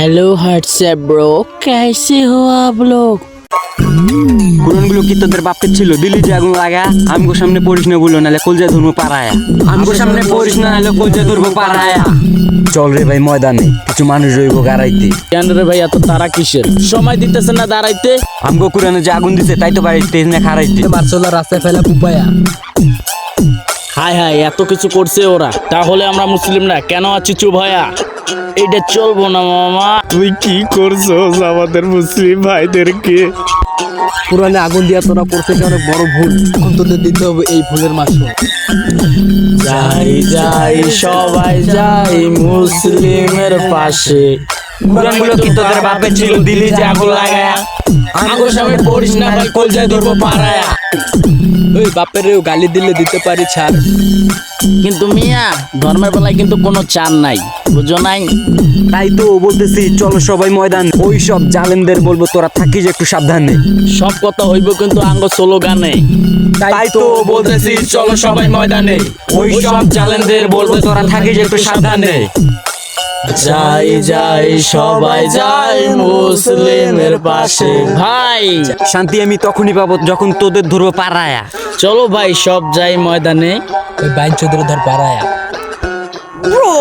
Hello WhatsApp bro, कैसे हो आप लोग? কোরআনগুলো কি তোদের বাপের ছিল? দিলি যে আগুন লাগা। আমগো সামনে পড়িস না বলো, নাহলে কলজা ধরবো পাড়ায়া। আমগো সামনে পড়িস না, নাহলে কলজা ধরবো পাড়ায়া। চল রে ভাই ময়দানে, কিছু মানুষ রইব গাড়াইতে। কেন রে ভাই এত তারা কিসের? সময় দিতেছে না দাঁড়াইতে? আমগো কোরআনে যে আগুন দিছে তাই তো বাড়িতে না খারাইতে। মার্শাল্লাহ রাস্তায় ফেলা পুপায়া। হাই হাই, এত কিছু করছে ওরা, তাহলে আমরা মুসলিম না কেন আছি চুপ হয়া? এটা চলবো না মামা। তুই কি করছস আমাদের মুসলিম ভাইদেরকে? পুরানে আগুন দিয়া তোরা করছে এটা অনেক বড় ভুল। এখন তোদের দিতে হবে এই ভুলের মাসুল। যাই যাই সবাই যাই মুসলিমের পাশে। কোরআনগুলো কি তোদের বাপের ছিল? দিলি যে আগুন লাগা। আমগো সামনে পড়িস না ভাই, কলজা ধরবো পাড়ায়া। ওই বাপেরেও গালি দিলে দিতে পারি ছাড়। কিন্তু মিয়া ধর্মের বেলায় কিন্তু কোনো চান নাই, বুঝো নাই? তাই তো বলতেছি চলো সবাই ময়দান। ওই সব জালেমদের বলবো তোরা থাকিস একটু সাবধানে। সব কথা হইব কিন্তু আঙ্গ স্লোগানে। তাই তো বলতেছি চলো সবাই ময়দানে। ওই সব জালেমদের বলবো তোরা থাকিস একটু সাবধানে। যাই যাই সবাই যাই মুসলিমের পাশে। ভাই শান্তি আমি তখনই পাবো যখন তোদের ধরবো পাড়ায়া। চলো ভাই সব যাই ময়দানে। ওই বাইন চৌধুরী ধর পাড়ায়া। ব্রো